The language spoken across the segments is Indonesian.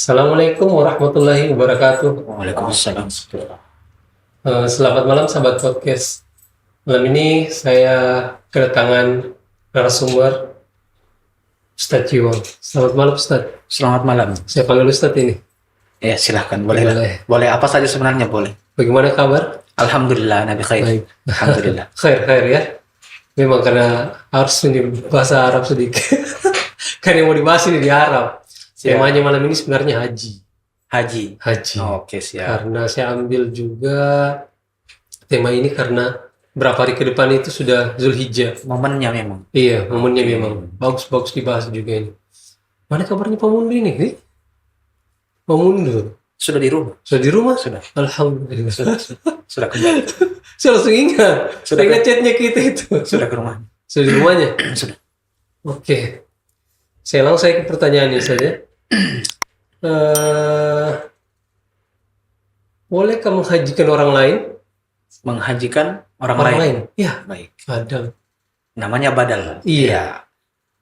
Assalamualaikum warahmatullahi wabarakatuh. Waalaikumsalam. Selamat malam sahabat podcast. Malam ini saya kedatangan narasumber Ustadz Jiwon. Selamat malam Ustadz. Selamat malam. Saya panggil Ustadz ini. Ya, silahkan. Boleh. Boleh. Boleh apa saja sebenarnya boleh. Bagaimana kabar? Alhamdulillah, Nabi khair. Baik. Alhamdulillah. Khair ya. Memang karena harus ini bahasa Arab sedikit. Kan yang mau dibahas ini di Arab. Siap. Temanya malam ini sebenarnya haji. Haji. Haji. Oke, siap. Karena saya ambil juga tema ini karena berapa hari ke depan itu sudah Zulhijjah. Momennya memang. Iya, momennya memang bagus-bagus dibahas juga ini. Mana kabarnya Pak Mundu ini? Pak Mundu Sudah di rumah. sudah di rumah? Sudah. Alhamdulillah. Sudah kembali. Saya langsung ingat. Sudah Ingat chatnya kita itu. Sudah ke rumah. Sudah di rumahnya? Sudah. Oke. Saya langsung ke pertanyaannya saja. Bolehkah menghajikan orang lain? Menghajikan orang Orang lain. lain? Ya, Baik. ada. Namanya badal. Iya.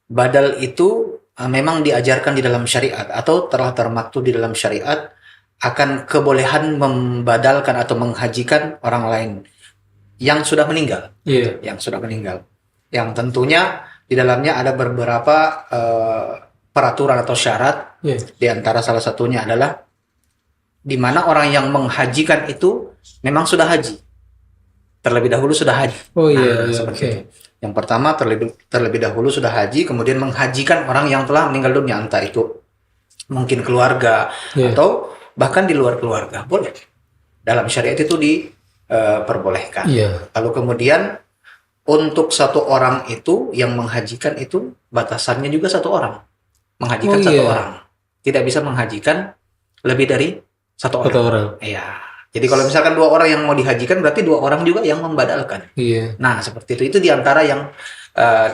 Badal itu memang diajarkan di dalam syariat atau telah termaktub di dalam syariat akan kebolehan membadalkan atau menghajikan orang lain yang sudah meninggal. Iya. Yang tentunya di dalamnya ada beberapa peraturan atau syarat. Iya. Di antara salah satunya adalah di mana orang yang menghajikan itu memang sudah haji, terlebih dahulu sudah haji. Oh iya, iya, Seperti oke. itu. Yang pertama terlebih dahulu sudah haji, kemudian menghajikan orang yang telah meninggal dunia, entah itu mungkin keluarga Iya. atau bahkan di luar keluarga, boleh. Dalam syariat itu diperbolehkan. Iya. Lalu kemudian untuk satu orang itu yang menghajikan itu batasannya juga satu orang. Menghajikan Oh, satu iya. orang. Tidak bisa menghajikan lebih dari satu orang. Satu orang. Iya. Jadi kalau misalkan dua orang yang mau dihajikan berarti dua orang juga yang membadalkan. Iya. Nah, seperti itu. Itu diantara yang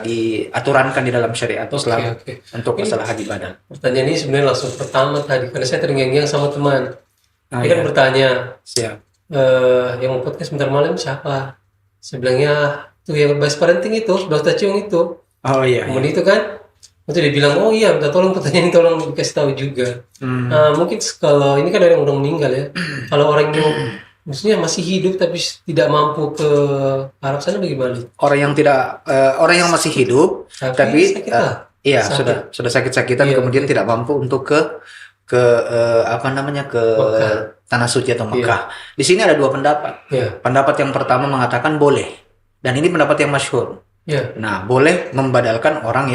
diaturankan di dalam syariat Islam Oke. untuk Ini- masalah haji badal. Pertanyaan ini sebenarnya langsung pertama tadi karena saya terngiang-ngiang sama teman. Ah, Dia kan iya. bertanya, Siap. yang mau podcast sebentar malam siapa? Saya bilangnya tuh yang bahas parenting itu, Dr. Ciung itu. Oh iya. Kemudian itu kan, itu dia bilang, oh iya, minta tolong pertanyaan ini tolong dikasih tahu juga. Hmm. Mungkin kalau ini kan ada yang udah meninggal ya. Kalau orang yang maksudnya masih hidup tapi tidak mampu ke Arab sana bagaimana? Orang yang masih hidup tapi sakit lah. iya Sakit. sudah sakit-sakitan Iya, kemudian iya. tidak mampu untuk ke Mekah. tanah suci atau Mekah. Di sini ada dua pendapat. Ya, Pendapat yang pertama mengatakan boleh, dan ini pendapat yang masyhur. ya, Nah, boleh membadalkan orang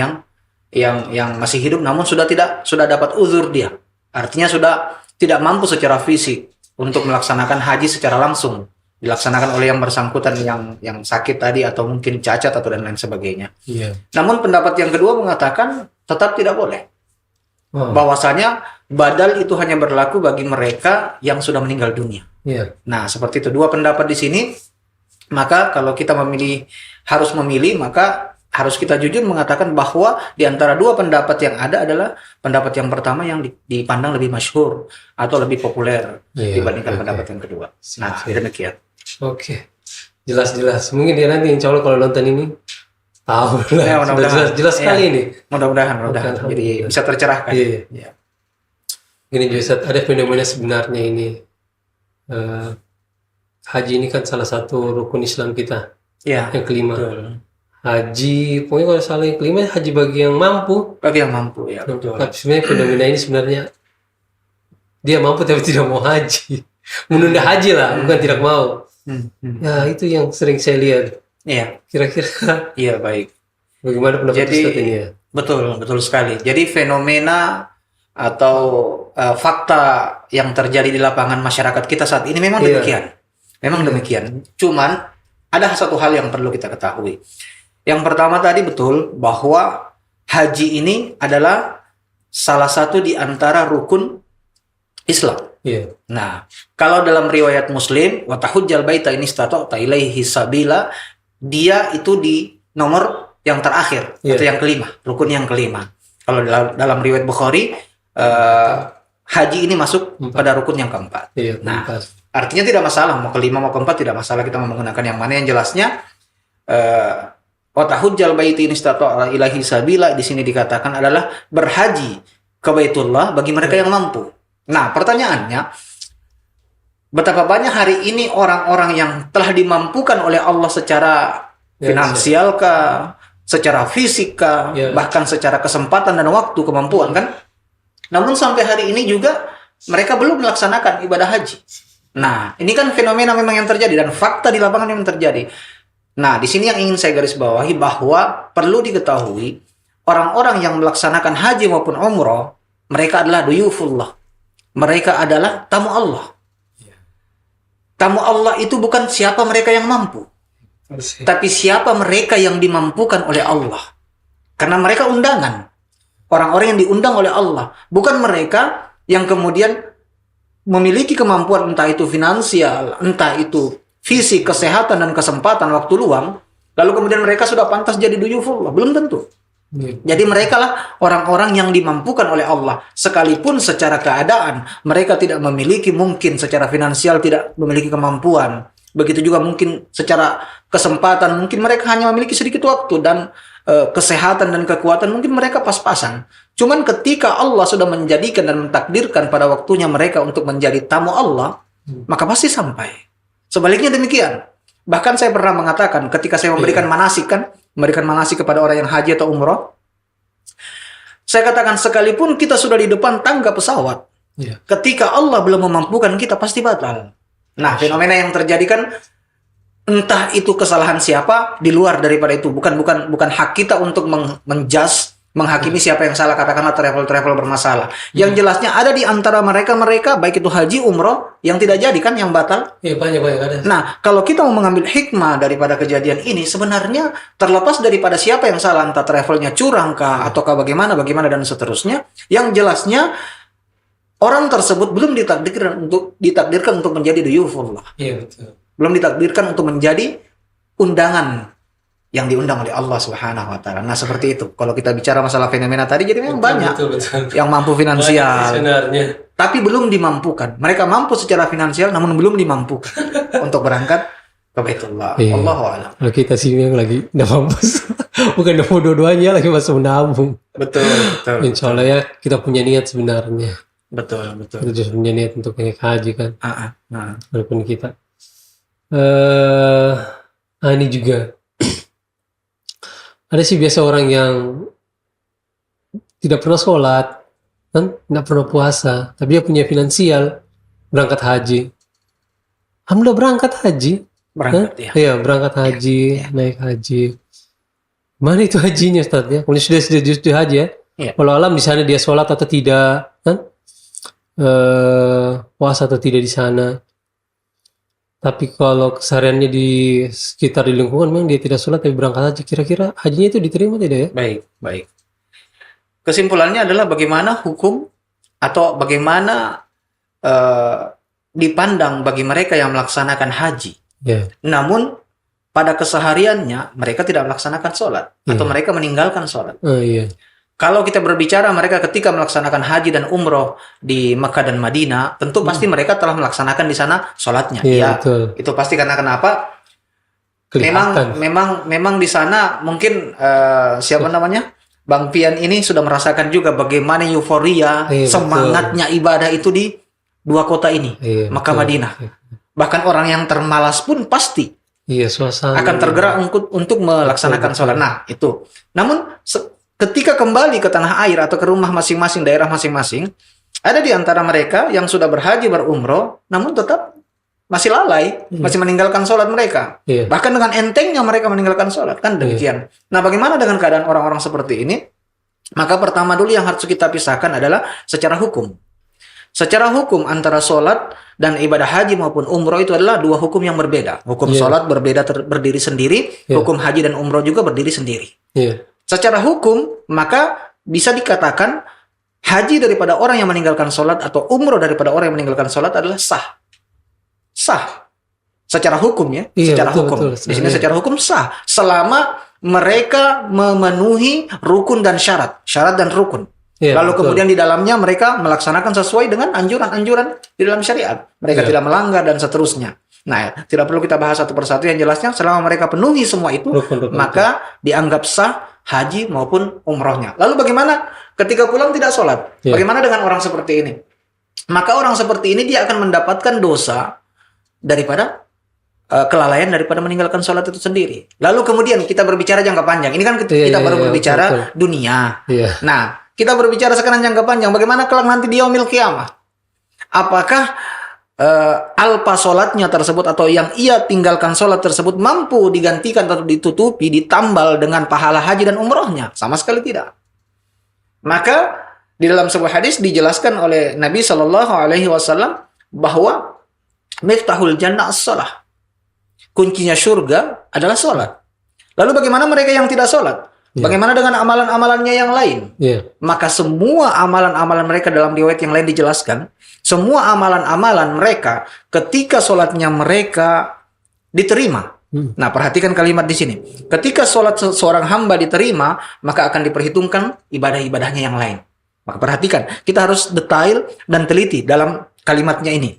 yang masih hidup namun sudah dapat uzur dia. Artinya sudah tidak mampu secara fisik untuk melaksanakan haji secara langsung. Dilaksanakan oleh yang bersangkutan yang sakit tadi atau mungkin cacat atau dan lain sebagainya. iya. Namun pendapat yang kedua mengatakan tetap tidak boleh. Oh, Bahwasanya badal itu hanya berlaku bagi mereka yang sudah meninggal dunia. iya. Nah, seperti itu dua pendapat di sini. Maka kalau kita harus memilih, maka harus kita jujur mengatakan bahwa di antara dua pendapat yang ada adalah pendapat yang pertama yang dipandang lebih masyhur atau lebih populer Iya, dibandingkan oke. pendapat yang kedua. Nah, Siap. demikian. Oke, jelas-jelas. Mungkin dia nanti insya Allah kalau nonton ini tahu lah. Ya, Sudah mudah-mudahan. jelas Iya. sekali ini. Mudah-mudahan. Alhamdulillah. Jadi bisa tercerahkan. Iya, iya. Ya. Gini juga Ustaz, ada fenomena sebenarnya ini. Haji ini kan salah satu rukun Islam kita, Ya, yang kelima. betul. Haji, pokoknya kalau salah yang kelima haji bagi yang mampu. Bagi yang mampu, ya. Betul. Tapi sebenarnya fenomena ini sebenarnya dia mampu tapi tidak mau haji. Menunda haji lah, bukan tidak mau. Ya itu yang sering saya lihat. Iya, Kira-kira iya baik. bagaimana pendapat Jadi, Ustaz ini ya? betul sekali. Jadi fenomena atau fakta yang terjadi di lapangan masyarakat kita saat ini memang Iya. demikian. Memang demikian. Cuman ada satu hal yang perlu kita ketahui. Yang pertama tadi betul bahwa haji ini adalah salah satu di antara rukun Islam. Iya, Nah, kalau dalam riwayat Muslim, wa tahujjal baita in istata'ta ilaihi sabila, dia itu di nomor yang terakhir Iya. atau yang kelima, rukun yang kelima. Kalau dalam riwayat Bukhari, haji ini masuk pada rukun yang keempat. iya. Nah, Empat. artinya tidak masalah mau kelima mau keempat, tidak masalah kita mau menggunakan yang mana. Yang jelasnya wa tahujjal baita in istata'ta ilaihi sabila di sini dikatakan adalah berhaji ke Baitullah bagi mereka yang mampu. Nah, pertanyaannya, betapa banyak hari ini orang-orang yang telah dimampukan oleh Allah secara finansial kah, secara fisik kah, bahkan secara kesempatan dan waktu, kemampuan kan? Namun sampai hari ini juga mereka belum melaksanakan ibadah haji. Nah, ini kan fenomena memang yang terjadi dan fakta di lapangan yang terjadi. Nah, di sini yang ingin saya garis bawahi bahwa perlu diketahui orang-orang yang melaksanakan haji maupun umroh, mereka adalah duyufullah. Mereka adalah tamu Allah. Tamu Allah itu bukan siapa mereka yang mampu, tapi siapa mereka yang dimampukan oleh Allah. Karena mereka undangan. Orang-orang yang diundang oleh Allah. Bukan mereka yang kemudian memiliki kemampuan entah itu finansial, entah itu fisik, kesehatan, dan kesempatan, waktu luang. Lalu kemudian mereka sudah pantas jadi duyufullah. Belum tentu. Jadi mereka lah orang-orang yang dimampukan oleh Allah. Sekalipun secara keadaan mereka tidak memiliki, mungkin secara finansial tidak memiliki kemampuan. Begitu juga mungkin secara kesempatan, mungkin mereka hanya memiliki sedikit waktu dan kesehatan dan kekuatan mungkin mereka pas-pasan. Cuman ketika Allah sudah menjadikan dan mentakdirkan pada waktunya mereka untuk menjadi tamu Allah, maka pasti sampai. Sebaliknya demikian. Bahkan saya pernah mengatakan ketika saya memberikan manasik memberikan manasik kepada orang yang haji atau umroh, saya katakan sekalipun kita sudah di depan tangga pesawat, ketika Allah belum memampukan kita pasti batal. Nah, fenomena yang terjadi kan entah itu kesalahan siapa di luar daripada itu, bukan hak kita untuk menghakimi siapa yang salah, katakanlah travel bermasalah. Yang jelasnya ada di antara mereka baik itu haji umroh yang tidak jadi kan, yang batal. Iya, banyak ada. Nah, kalau kita mau mengambil hikmah daripada kejadian ini, sebenarnya terlepas daripada siapa yang salah, entah travelnya curang kah ataukah bagaimana dan seterusnya, yang jelasnya orang tersebut belum ditakdirkan untuk menjadi duyufullah. Iya, betul. Belum ditakdirkan untuk menjadi undangan yang diundang oleh Allah Subhanahu wa taala. Nah, seperti itu. Kalau kita bicara masalah fenomena tadi, jadi memang banyak yang mampu finansial. Sebenarnya. Tapi belum dimampukan. Mereka mampu secara finansial namun belum dimampukan untuk berangkat ke Baitullah. Allahu a'lam. Kalau kita sini yang lagi enggak mampu. Bukan mampu dua-duanya, lagi masih menabung. Betul. Insya Allah ya, kita punya niat sebenarnya. Betul. Kita justru punya niat untuk naik haji kan. Walaupun kita ini juga ada sih biasa orang yang tidak pernah sholat, kan, tidak pernah puasa, tapi dia punya finansial berangkat haji. Alhamdulillah berangkat haji. Berangkat haji, naik haji. Mana itu hajinya, Ustaz ya? Kalau sudah haji ya. Walau alam di sana dia sholat atau tidak, kan? Puasa atau tidak di sana. Tapi kalau kesehariannya di sekitar di lingkungan memang dia tidak sholat tapi berangkat haji, kira-kira hajinya itu diterima tidak ya? Baik. Kesimpulannya adalah bagaimana hukum atau bagaimana dipandang bagi mereka yang melaksanakan haji. Namun pada kesehariannya mereka tidak melaksanakan sholat atau mereka meninggalkan sholat. Kalau kita berbicara mereka ketika melaksanakan haji dan umroh di Mekah dan Madinah, tentu pasti mereka telah melaksanakan di sana sholatnya. Betul. Itu pasti karena kenapa? Memang di sana mungkin Bang Pian ini sudah merasakan juga bagaimana euforia, semangatnya ibadah itu di dua kota ini, Mekah Madinah. Bahkan orang yang termalas pun pasti akan tergerak untuk melaksanakan sholat. Nah, itu. Namun ketika kembali ke tanah air atau ke rumah masing-masing, daerah masing-masing, ada di antara mereka yang sudah berhaji berumroh, namun tetap masih lalai, masih meninggalkan sholat mereka. Bahkan dengan entengnya mereka meninggalkan sholat, kan demikian. Nah, bagaimana dengan keadaan orang-orang seperti ini? Maka pertama dulu yang harus kita pisahkan adalah secara hukum. Secara hukum antara sholat dan ibadah haji maupun umroh itu adalah dua hukum yang berbeda. Hukum sholat berdiri sendiri, hukum haji dan umroh juga berdiri sendiri. Secara hukum, maka bisa dikatakan haji daripada orang yang meninggalkan sholat atau umroh daripada orang yang meninggalkan sholat adalah sah. Secara hukum ya. Secara hukum. Di sini secara hukum sah. Selama mereka memenuhi rukun dan syarat. Syarat dan rukun. Lalu kemudian di dalamnya mereka melaksanakan sesuai dengan anjuran-anjuran di dalam syariat. Mereka tidak melanggar dan seterusnya. Nah, tidak perlu kita bahas satu persatu, yang jelasnya selama mereka penuhi semua itu, maka dianggap sah haji maupun umrohnya. Lalu bagaimana ketika pulang tidak sholat? Bagaimana dengan orang seperti ini? maka orang seperti ini dia akan mendapatkan dosa daripada kelalaian daripada meninggalkan sholat itu sendiri. Lalu kemudian kita berbicara jangka panjang. Ini kan kita baru berbicara betul. dunia. Iya. Nah, kita berbicara sekarang jangka panjang. Bagaimana kelak nanti di yaumil qiyamah? Apakah alpa sholatnya tersebut atau yang ia tinggalkan sholat tersebut mampu digantikan atau ditutupi, ditambal dengan pahala haji dan umrohnya? Sama sekali tidak. Maka di dalam sebuah hadis dijelaskan oleh Nabi Shallallahu Alaihi Wasallam bahwa miftahul jannah as-shalah, kuncinya surga adalah sholat. Lalu bagaimana mereka yang tidak sholat? Yeah. Bagaimana dengan amalan-amalannya yang lain? Yeah. Maka semua amalan-amalan mereka dalam riwayat yang lain dijelaskan, semua amalan-amalan mereka ketika sholatnya mereka diterima. Nah, perhatikan kalimat di sini. Ketika sholat seorang hamba diterima, maka akan diperhitungkan ibadah-ibadahnya yang lain. Maka perhatikan, kita harus detail dan teliti dalam kalimatnya ini.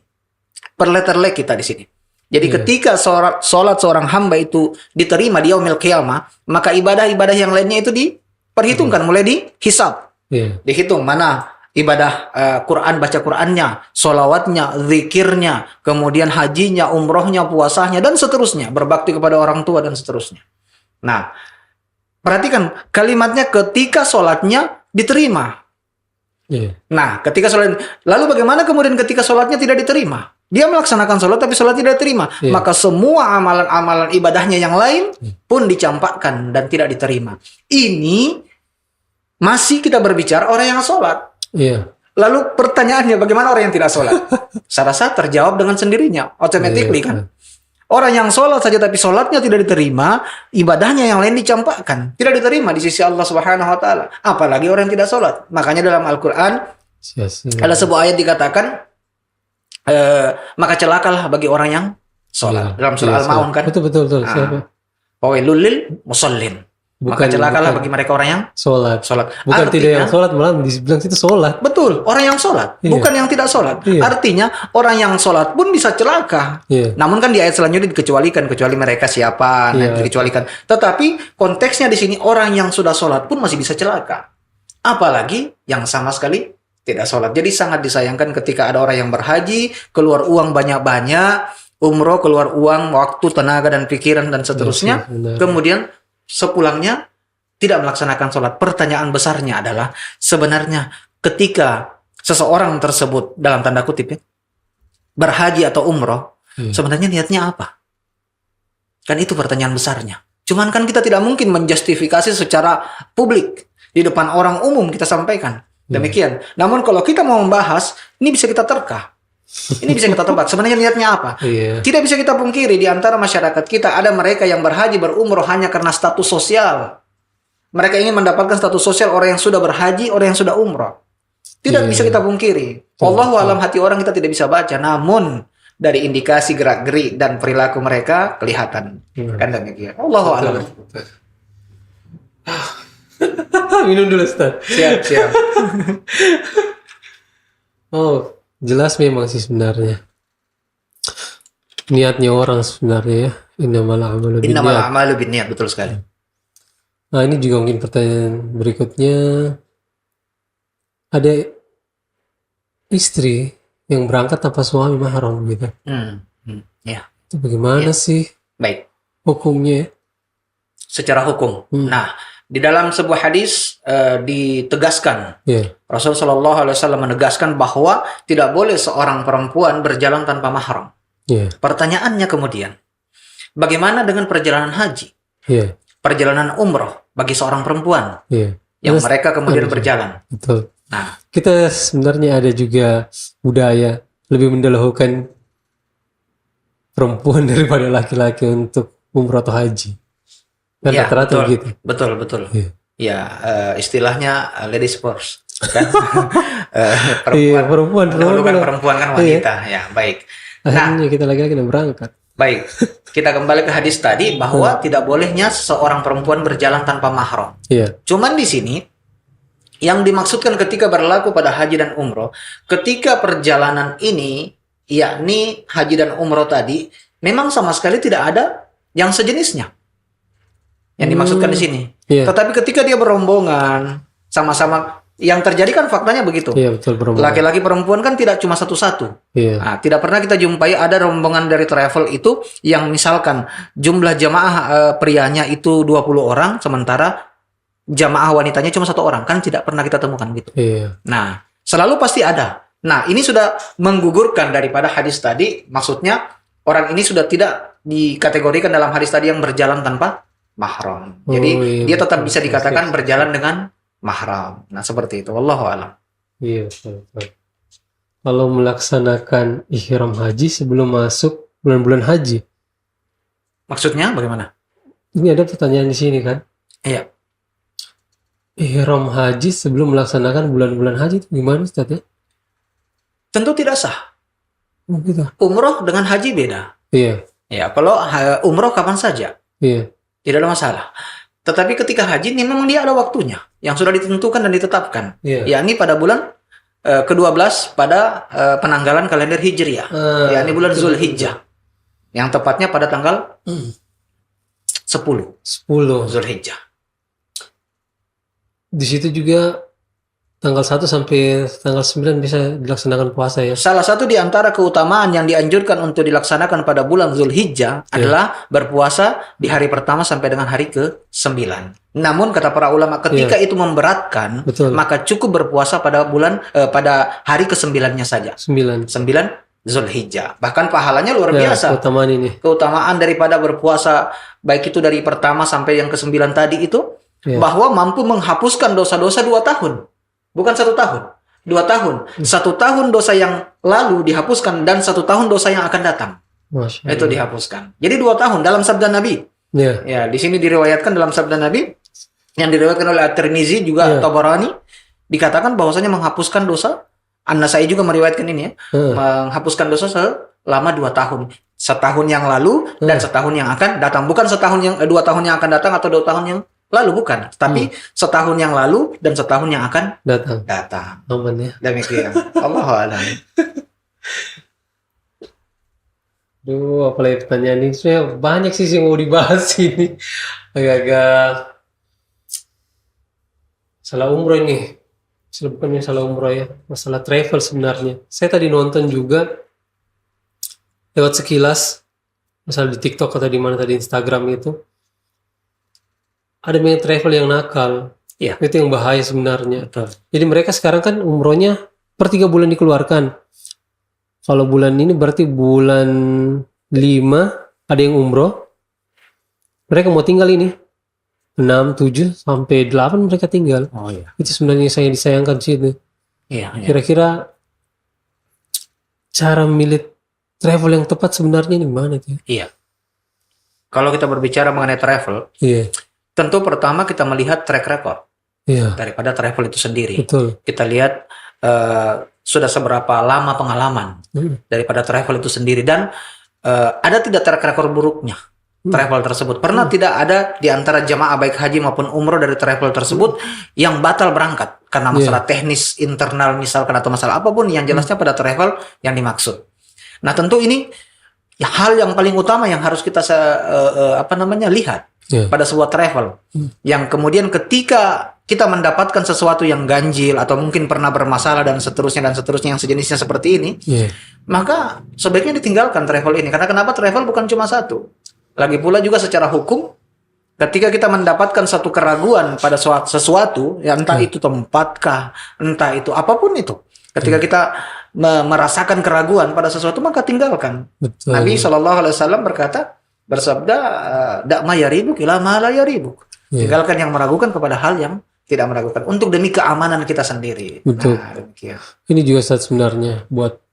Per letter-leg kita di sini. Jadi ketika sholat seorang hamba itu diterima di yaumil qiyamah, maka ibadah-ibadah yang lainnya itu diperhitungkan, mulai dihisab. Dihitung mana ibadah Quran, baca Qurannya, sholawatnya, zikirnya, kemudian hajinya, umrohnya, puasanya, dan seterusnya. Berbakti kepada orang tua dan seterusnya. Nah, perhatikan kalimatnya ketika sholatnya diterima. Nah, ketika sholat, lalu bagaimana kemudian ketika sholatnya tidak diterima? Dia melaksanakan sholat tapi sholat tidak diterima. Maka semua amalan-amalan ibadahnya yang lain pun dicampakkan dan tidak diterima. Ini masih kita berbicara orang yang sholat. Lalu pertanyaannya, bagaimana orang yang tidak sholat? Saya rasa terjawab dengan sendirinya, automatically kan. Orang yang sholat saja tapi sholatnya tidak diterima, ibadahnya yang lain dicampakkan, tidak diterima di sisi Allah Subhanahu Wa Taala. Apalagi orang yang tidak sholat. Makanya dalam Al-Quran ada sebuah ayat dikatakan, maka celakalah bagi orang yang sholat. Dalam surah Al-Maun kan. Betul. Siapa? Wailul lil musallin. Maka celakalah bagi mereka orang yang sholat. Bukan artinya, tidak yang sholat, malah dibilang itu sholat. Betul, orang yang sholat, bukan yang tidak sholat. Artinya orang yang sholat pun bisa celaka. Namun kan di ayat selanjutnya dikecualikan, kecuali mereka siapa, dikecualikan. Tetapi konteksnya di sini orang yang sudah sholat pun masih bisa celaka. Apalagi yang sama sekali tidak sholat. Jadi sangat disayangkan ketika ada orang yang berhaji, keluar uang banyak-banyak, umroh keluar uang, waktu, tenaga, dan pikiran, dan seterusnya. Kemudian sepulangnya tidak melaksanakan sholat. Pertanyaan besarnya adalah, sebenarnya ketika seseorang tersebut, dalam tanda kutip ya, berhaji atau umroh, sebenarnya niatnya apa? Kan itu pertanyaan besarnya. Cuman kan kita tidak mungkin menjustifikasi secara publik, di depan orang umum kita sampaikan. Demikian. Namun kalau kita mau membahas, ini bisa kita terka. Ini bisa kita tebak. Sebenarnya niatnya apa? Tidak bisa kita pungkiri di antara masyarakat kita ada mereka yang berhaji berumroh hanya karena status sosial. Mereka ingin mendapatkan status sosial orang yang sudah berhaji, orang yang sudah umroh. Tidak bisa kita pungkiri. Wallahu alam, hati orang kita tidak bisa baca. Namun dari indikasi gerak-gerik dan perilaku mereka kelihatan. Kan demikian. Wallahu alam. Minum dulu, Ustaz. Siap. Oh, jelas memang sih sebenarnya. Niatnya orang sebenarnya ya. Innamal a'malu binniyat. Betul sekali. Nah, ini juga mungkin pertanyaan berikutnya. Ada istri yang berangkat tanpa suami mahram gitu. Itu bagaimana sih? Baik. Hukumnya? Secara hukum. Nah, di dalam sebuah hadis ditegaskan, Rasulullah Shallallahu Alaihi Wasallam menegaskan bahwa tidak boleh seorang perempuan berjalan tanpa mahram. Pertanyaannya kemudian, bagaimana dengan perjalanan haji, perjalanan umroh bagi seorang perempuan yang mereka kemudian berjalan? Betul. Nah, kita sebenarnya ada juga budaya lebih mendahulukan perempuan daripada laki-laki untuk umroh atau haji. Kan rata-rata gitu. Betul. Istilahnya ladies first. Kan? Perempuan kan wanita. Ya, baik. Akhirnya kita laki-laki yang berangkat. Baik. Kita kembali ke hadis tadi bahwa tidak bolehnya seorang perempuan berjalan tanpa mahram. Cuman di sini yang dimaksudkan ketika berlaku pada haji dan umroh, ketika perjalanan ini, yakni haji dan umroh tadi, memang sama sekali tidak ada yang sejenisnya. Yang dimaksudkan di sini. Tetapi ketika dia berombongan, sama-sama Yang terjadi kan faktanya begitu. Iya, betul, perempuan. Laki-laki perempuan kan tidak cuma satu-satu. Iya. Nah, tidak pernah kita jumpai ada rombongan dari travel itu yang misalkan jumlah jamaah prianya itu 20 orang, sementara jamaah wanitanya cuma 1 orang. Kan tidak pernah kita temukan gitu. Iya. Nah, selalu pasti ada. Nah, ini sudah menggugurkan daripada hadis tadi. Maksudnya, orang ini sudah tidak dikategorikan dalam hadis tadi yang berjalan tanpa mahram. Jadi, iya, dia tetap betul, bisa dikatakan betul. berjalan dengan mahram. Nah, seperti itu. Wallahu a'lam. Iya, betul, betul. Kalau melaksanakan ihram haji sebelum masuk bulan-bulan haji. Maksudnya bagaimana? Ini ada pertanyaan di sini kan? Iya. Ihram haji sebelum melaksanakan bulan-bulan haji itu gimana Ustaz ya? Tentu tidak sah. Oh, gitu. Umroh dengan haji beda. Iya, Ya, kalau umroh kapan saja, iya. tidak ada masalah. Tetapi ketika haji, ini memang dia ada waktunya yang sudah ditentukan dan ditetapkan. Iya. Yakni pada bulan ke-12 pada penanggalan kalender Hijriah. Yakni bulan betul, Zulhijjah. Yang tepatnya pada tanggal 10 10. Zulhijjah. Di situ juga tanggal 1 sampai tanggal 9 bisa dilaksanakan puasa ya. Salah satu di antara keutamaan yang dianjurkan untuk dilaksanakan pada bulan Zulhijjah adalah berpuasa di hari pertama sampai dengan hari ke-9. Namun kata para ulama ketika itu memberatkan, Betul. maka cukup berpuasa pada pada hari ke-9-nya saja. 9. 9 Zulhijjah. Bahkan pahalanya luar Ya, biasa. keutamaan ini. Keutamaan daripada berpuasa baik itu dari pertama sampai yang ke-9 tadi itu Ya. bahwa mampu menghapuskan dosa-dosa 2 tahun. Bukan 1 tahun. 2 tahun. 1 tahun dosa yang lalu dihapuskan dan 1 tahun dosa yang akan datang. Masya Itu Allah. dihapuskan. Jadi 2 tahun dalam sabda Nabi. Ya. Ya, di sini diriwayatkan dalam sabda Nabi yang diriwayatkan oleh At-Tirmizi juga Ya. Tabarani dikatakan bahwasanya menghapuskan dosa. An-Nasai juga meriwayatkan ini ya. Menghapuskan dosa selama 2 tahun. Setahun yang lalu dan setahun yang akan datang. Bukan setahun yang 2 tahun yang akan datang atau 2 tahun yang lalu, bukan. Tapi setahun yang lalu dan setahun yang akan Datang. Aman ya. Demikian. Allahu a'lam. Duh, apalagi pertanyaan ini sebenarnya banyak sih yang mau dibahas ini. Agak-agak salah umroh ini. Bukan salah umroh ya. Masalah travel sebenarnya. Saya tadi nonton juga lewat sekilas. Misalnya di TikTok atau di mana tadi Instagram itu. Ada banyak travel yang nakal. Iya. Itu yang bahaya sebenarnya. Betul. Jadi mereka sekarang kan umrohnya per 3 bulan dikeluarkan. Kalau bulan ini berarti bulan 5 ada yang umroh. Mereka mau tinggal ini. 6, 7, sampai 8 mereka tinggal. Oh iya. Itu sebenarnya saya disayangkan di situ. Iya, iya. Kira-kira cara memilih travel yang tepat sebenarnya ini gimana tuh? Iya. Kalau kita berbicara mengenai travel, Iya. tentu pertama kita melihat track record Iya. daripada travel itu sendiri. Betul. Kita lihat sudah seberapa lama pengalaman daripada travel itu sendiri dan ada tidak track record buruknya travel tersebut. Pernah tidak ada di antara jamaah baik haji maupun umroh dari travel tersebut yang batal berangkat karena masalah teknis internal misalkan atau masalah apapun yang jelasnya pada travel yang dimaksud. Nah, tentu ini ya, hal yang paling utama yang harus kita lihat pada sebuah travel. Yang kemudian ketika kita mendapatkan sesuatu yang ganjil atau mungkin pernah bermasalah dan seterusnya yang sejenisnya seperti ini, maka sebaiknya ditinggalkan travel ini. Karena kenapa? Travel bukan cuma satu. Lagi pula juga secara hukum, ketika kita mendapatkan satu keraguan pada sesuatu, ya entah itu tempatkah, entah itu apapun itu, ketika kita merasakan keraguan pada sesuatu, maka tinggalkan. Betul. Nabi SAW bersabda, dak ma yaribuk ila ma la yaribuk. Tinggalkan yang meragukan kepada hal yang tidak meragukan untuk demi keamanan kita sendiri. Betul. Nah, demikian. Ini juga saat sebenarnya buat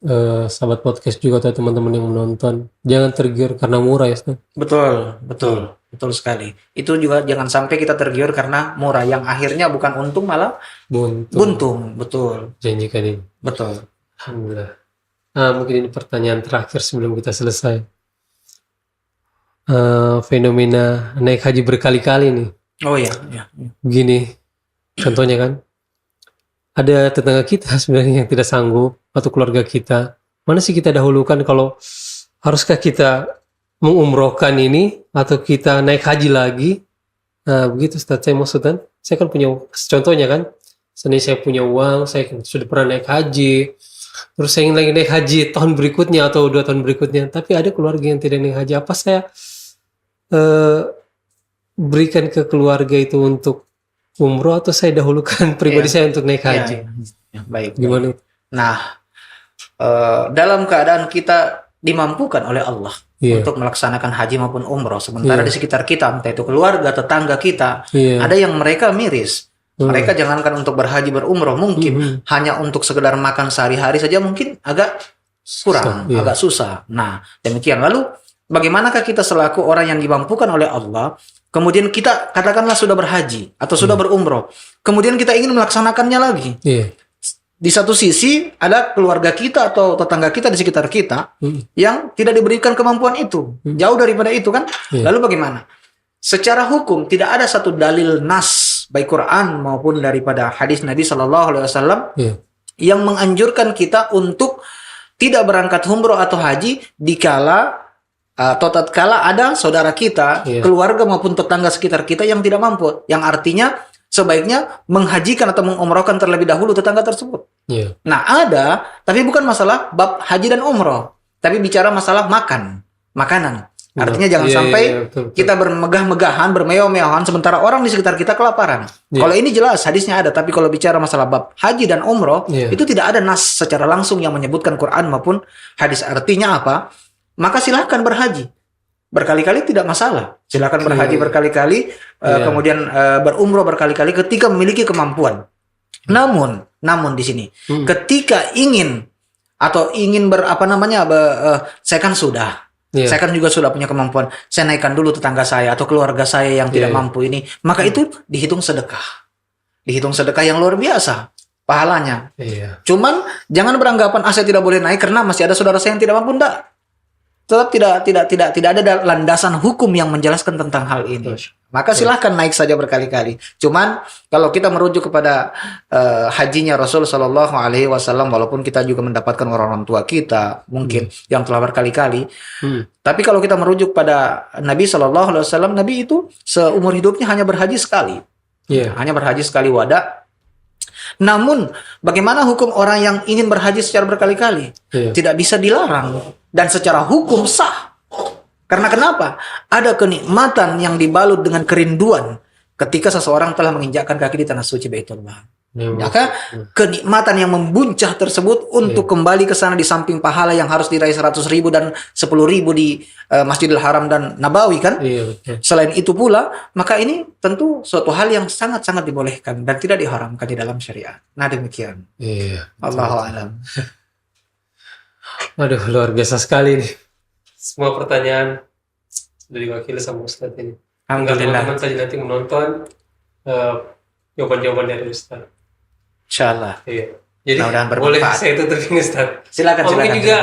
sahabat podcast juga atau teman-teman yang menonton, jangan tergiur karena murah ya Ustaz. Betul sekali. Itu juga jangan sampai kita tergiur karena murah yang akhirnya bukan untung malah buntung. Betul. Janjikan ini. Betul. Alhamdulillah. Mungkin ini pertanyaan terakhir sebelum kita selesai. Fenomena naik haji berkali-kali nih. Oh iya. Begini, contohnya kan, ada tetangga kita sebenarnya yang tidak sanggup atau keluarga kita. Mana sih kita dahulukan kalau haruskah kita mengumrohkan ini atau kita naik haji lagi? Nah, begitu Ustaz, saya maksudkan. Saya kan punya contohnya kan. Seandainya saya punya uang, saya sudah pernah naik haji, terus saya ingin lagi naik haji tahun berikutnya atau 2 tahun berikutnya, tapi ada keluarga yang tidak naik haji, apa saya berikan ke keluarga itu untuk umroh atau saya dahulukan pribadi saya untuk naik haji? Baik. Gimana itu? Nah, dalam keadaan kita dimampukan oleh Allah untuk melaksanakan haji maupun umroh, sementara di sekitar kita, entah itu keluarga, tetangga kita, ada yang mereka miris. Mereka jangankan untuk berhaji berumroh, mungkin hanya untuk sekedar makan sehari-hari saja mungkin agak kurang, agak susah. Nah, demikian. Lalu bagaimanakah kita selaku orang yang dimampukan oleh Allah, kemudian kita katakanlah sudah berhaji atau sudah berumroh, kemudian kita ingin melaksanakannya lagi. Di satu sisi ada keluarga kita atau tetangga kita di sekitar kita yang tidak diberikan kemampuan itu, jauh daripada itu kan. Lalu bagaimana? Secara hukum tidak ada satu dalil nas baik Quran maupun daripada hadis Nabi Shallallahu Alaihi Wasallam yang menganjurkan kita untuk tidak berangkat umroh atau haji dikala atau tatkala ada saudara kita, keluarga maupun tetangga sekitar kita yang tidak mampu, yang artinya sebaiknya menghajikan atau mengumrohkan terlebih dahulu tetangga tersebut. Nah ada, tapi bukan masalah bab haji dan umroh, tapi bicara masalah makanan. Artinya jangan sampai kita bermegah-megahan, bermewah-mewahan, sementara orang di sekitar kita kelaparan. Kalau ini jelas hadisnya ada, tapi kalau bicara masalah bab haji dan umroh, itu tidak ada nas secara langsung yang menyebutkan Quran maupun hadis. Artinya apa? Maka silahkan berhaji berkali-kali, tidak masalah. Silahkan berhaji berkali-kali, kemudian berumroh berkali-kali ketika memiliki kemampuan. Namun di sini, ketika ingin saya kan sudah. Saya kan juga sudah punya kemampuan. Saya naikkan dulu tetangga saya atau keluarga saya yang tidak mampu ini. Maka itu dihitung sedekah. Dihitung sedekah yang luar biasa pahalanya. Cuman jangan beranggapan saya tidak boleh naik karena masih ada saudara saya yang tidak mampu. Enggak. Tetap tidak ada landasan hukum yang menjelaskan tentang hal ini. Maka silahkan naik saja berkali-kali. Cuman kalau kita merujuk kepada hajinya Rasul Shallallahu Alaihi Wasallam, walaupun kita juga mendapatkan orang tua kita mungkin yang telah berkali-kali, tapi kalau kita merujuk pada Nabi Shallallahu Alaihi Wasallam, Nabi itu seumur hidupnya hanya berhaji sekali, hanya berhaji sekali wada. Namun bagaimana hukum orang yang ingin berhaji secara berkali-kali? Tidak bisa dilarang dan secara hukum sah. Karena kenapa? Ada kenikmatan yang dibalut dengan kerinduan ketika seseorang telah menginjakkan kaki di tanah suci Baitullah. Maka kenikmatan yang membuncah tersebut untuk kembali ke sana di samping pahala yang harus diraih 100.000 dan 10.000 di Masjidil Haram dan Nabawi kan. Selain itu pula, maka ini tentu suatu hal yang sangat-sangat dibolehkan dan tidak diharamkan di dalam syariat. Nah demikian. Allahu a'lam. Aduh, luar biasa sekali nih. Semua pertanyaan sudah diwakili sama Ustadz ini. Alhamdulillah. Teman-teman saja nanti menonton jawaban-jawaban dari Ustadz. Insyaallah. Jadi boleh saya tutup ini Ustadz. Silakan. Mungkin juga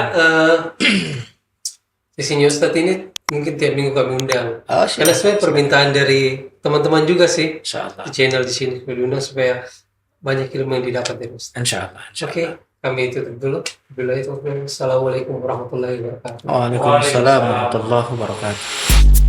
sisinya Ustadz ini mungkin tiap minggu kami undang. Karena sebenarnya permintaan dari teman-teman juga sih. Insyaallah. Di channel di sini diundang supaya banyak ilmu yang didapat dari Ustadz. Insyaallah. Oke. Kami tutup dulu. Assalamualaikum warahmatullahi wabarakatuh. Waalaikumsalam warahmatullahi wabarakatuh.